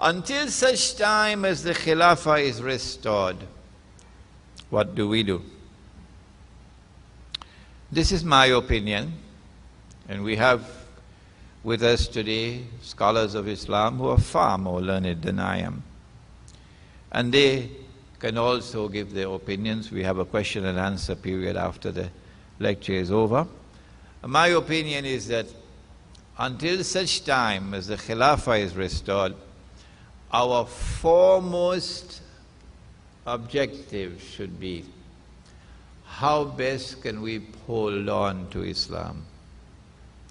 Until such time as the Khilafah is restored, what do we do? This is my opinion, and we have with us today scholars of Islam who are far more learned than I am. And they can also give their opinions. We have a question and answer period after the lecture is over. My opinion is that until such time as the Khilafah is restored, our foremost objective should be how best can we hold on to Islam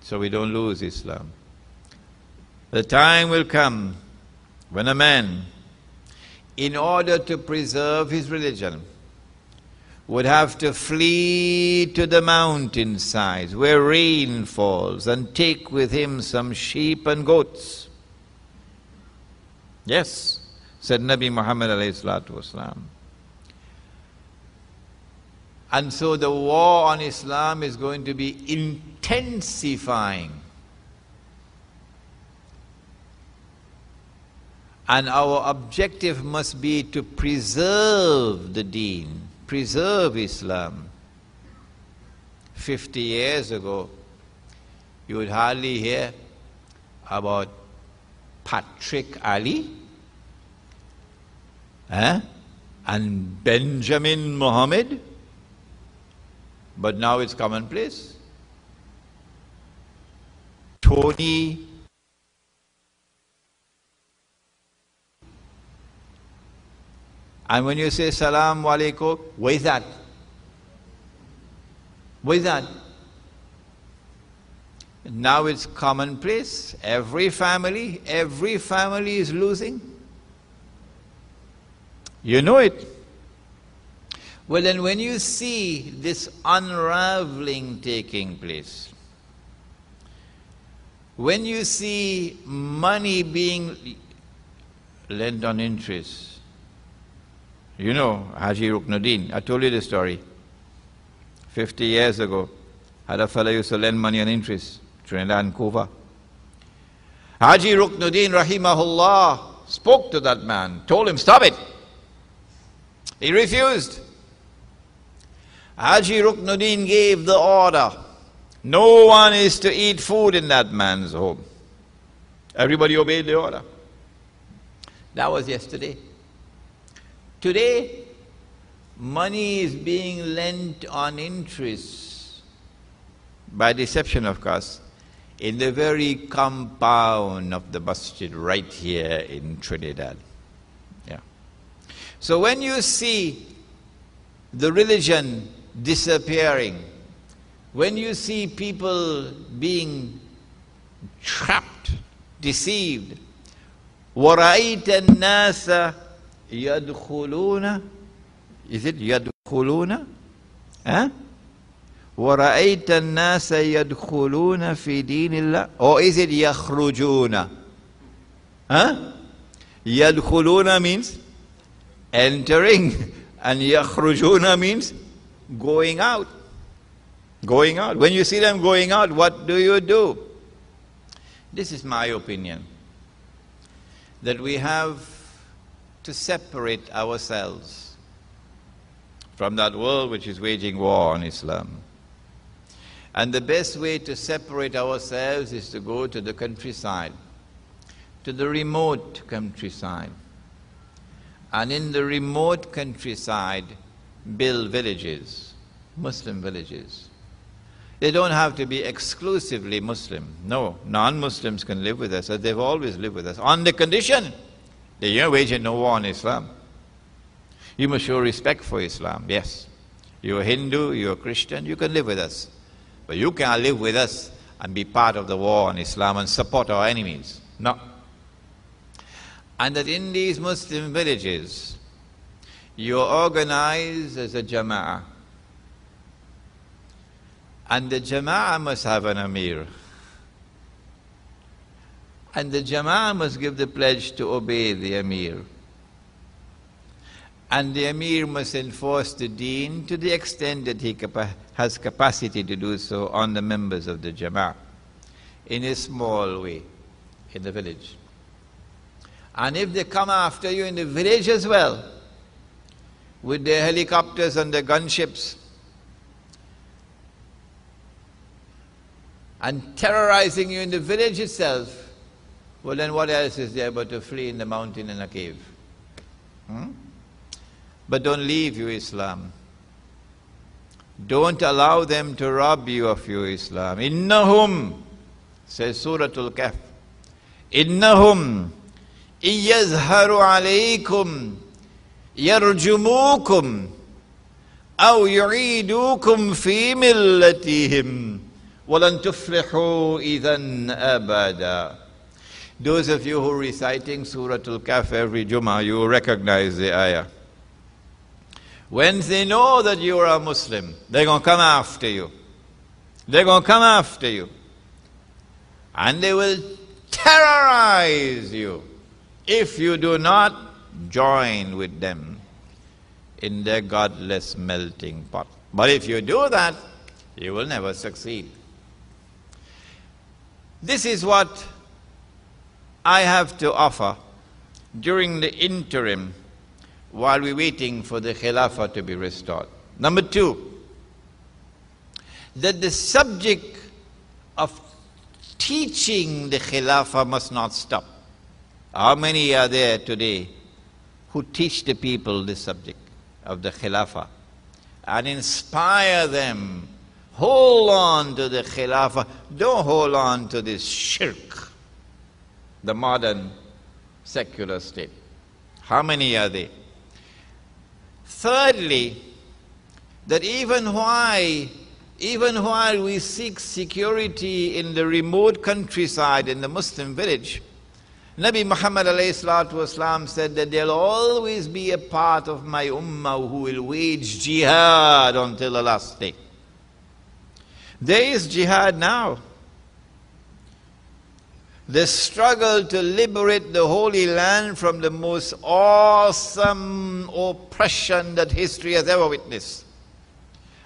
so we don't lose Islam. The time will come when a man, in order to preserve his religion, would have to flee to the mountainsides where rain falls and take with him some sheep and goats. Yes, said Nabi Muhammad alayhi salatu wasalam. And so the war on Islam is going to be intensifying. And our objective must be to preserve the deen, preserve Islam. 50 years ago, you would hardly hear about Patrick Ali and Benjamin Mohammed, but now it's commonplace. Tony and when you say Salaam Alaikum, what is that? What is that? Now it's commonplace. Every family is losing. You know it. Well, then when you see this unraveling taking place, when you see money being lent on interest, you know Haji Ruknuddin, I told you the story. 50 years ago, had a fellow used to lend money on interest, Trinidad and Cuba. Haji Ruknuddin rahimahullah spoke to that man, told him, stop it. He refused. Haji Ruknuddin gave the order. No one is to eat food in that man's home. Everybody obeyed the order. That was yesterday. Today, money is being lent on interest, by deception of course, in the very compound of the masjid right here in Trinidad. Yeah. So when you see the religion disappearing, when you see people being trapped, deceived, وَرَأَيْتَ النَّاسَ يَدْخُلُونَ, is it يَدْخُلُونَ? وَرَأَيْتَ النَّاسَ يَدْخُلُونَ فِي دِينِ اللَّهِ, or is it يَخْرُجُونَ? يَدْخُلُونَ means entering, and يَخْرُجُونَ means going out. Going out. When you see them going out, what do? This is my opinion, that we have to separate ourselves from that world which is waging war on Islam. And the best way to separate ourselves is to go to the countryside, to the remote countryside. And in the remote countryside, build villages, Muslim villages. They don't have to be exclusively Muslim. No, non-Muslims can live with us, as they've always lived with us, on the condition that you're waging no war on Islam. You must show respect for Islam, yes. You're a Hindu, you're a Christian, you can live with us. But you can't live with us and be part of the war on Islam and support our enemies. No. And that in these Muslim villages, you're organized as a jama'ah. And the jama'ah must have an amir. And the jama'ah must give the pledge to obey the amir. And the amir must enforce the deen to the extent that he has capacity to do so on the members of the jama'ah, in a small way, in the village. And if they come after you in the village as well, with their helicopters and their gunships, and terrorizing you in the village itself, well then what else is there but to flee in the mountain in a cave? But don't leave your Islam. Don't allow them to rob you of your Islam. Innahum, says Surah Al-Kahf, Innahum iyazharu alaykum yarjumukum aw yu'idukum fi millatihim walan tuflihu idhan abada. Those of you who are reciting Surah Al-Kahf every Jummah, you recognize the ayah. When they know that you are a Muslim, they're going to come after you. They're going to come after you. And they will terrorize you if you do not join with them in their godless melting pot. But if you do that, you will never succeed. This is what I have to offer during the interim while we're waiting for the Khilafah to be restored. Number two, that the subject of teaching the Khilafah must not stop. How many are there today who teach the people the subject of the Khilafah and inspire them? Hold on to the Khilafah. Don't hold on to this shirk, the modern secular state. How many are there? Thirdly, that even while we seek security in the remote countryside, in the Muslim village, Nabi Muhammad ﷺ said that there'll always be a part of my ummah who will wage jihad until the last day. There is jihad now. The struggle to liberate the Holy Land from the most awesome oppression that history has ever witnessed.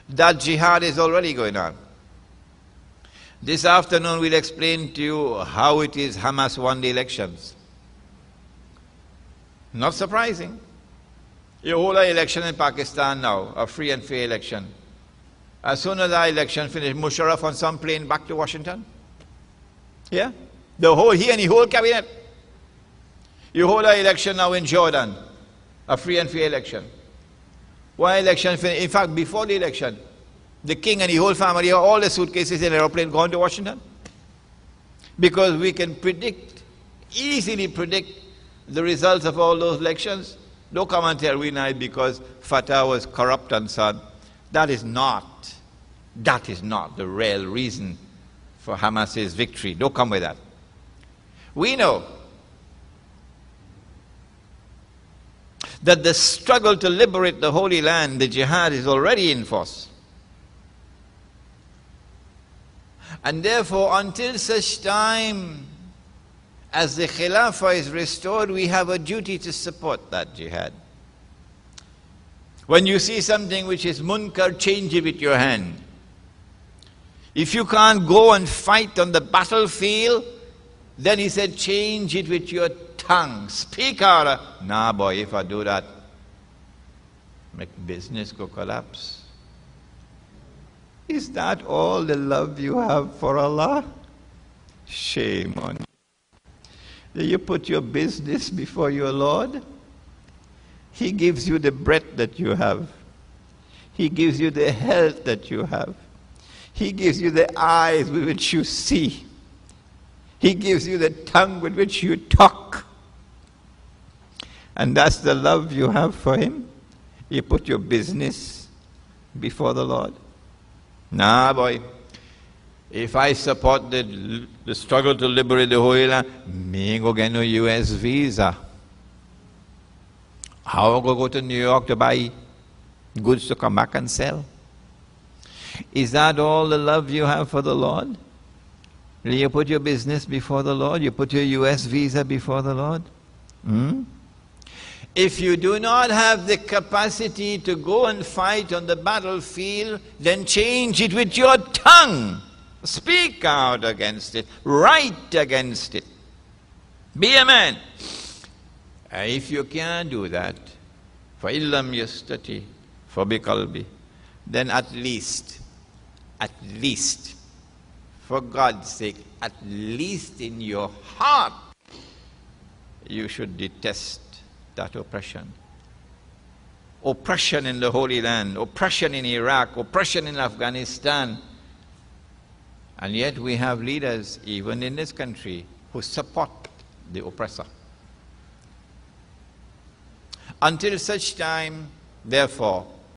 That jihad is already going on. This afternoon we'll explain to you how it is Hamas won the elections. Not surprising. You hold an election in Pakistan now, a free and fair election. As soon as our election finished, Musharraf on some plane back to Washington. Yeah? He and the whole cabinet. You hold an election now in Jordan, a free and fair election. One election, in fact, before the election, the king and the whole family, all the suitcases in the aeroplane gone to Washington. Because we can easily predict the results of all those elections. Don't come and tell we now because Fatah was corrupt and so on. That is not the real reason for Hamas's victory. Don't come with that. We know that the struggle to liberate the Holy Land, the jihad, is already in force. And therefore, until such time as the Khilafah is restored, we have a duty to support that jihad. When you see something which is munkar, change it with your hand. If you can't go and fight on the battlefield, then he said, change it with your tongue. Speak out. Nah, boy, if I do that, make business go collapse. Is that all the love you have for Allah? Shame on you. Do you put your business before your Lord? He gives you the breath that you have. He gives you the health that you have. He gives you the eyes with which you see. He gives you the tongue with which you talk. And that's the love you have for Him. You put your business before the Lord. Nah, boy. If I support the struggle to liberate the Holy Land, me go get no US visa. How I go to New York to buy goods to come back and sell? Is that all the love you have for the Lord? You put your business before the Lord? You put your US visa before the Lord? If you do not have the capacity to go and fight on the battlefield, then change it with your tongue. Speak out against it. Write against it. Be a man. If you can't do that, فَإِن لَمْ يَسْتَطِعْ فَبِقَلْبِهِ, then at least, for God's sake, at least in your heart, you should detest that oppression. Oppression in the Holy Land, oppression in Iraq, oppression in Afghanistan. And yet we have leaders, even in this country, who support the oppressor. Until such time, therefore,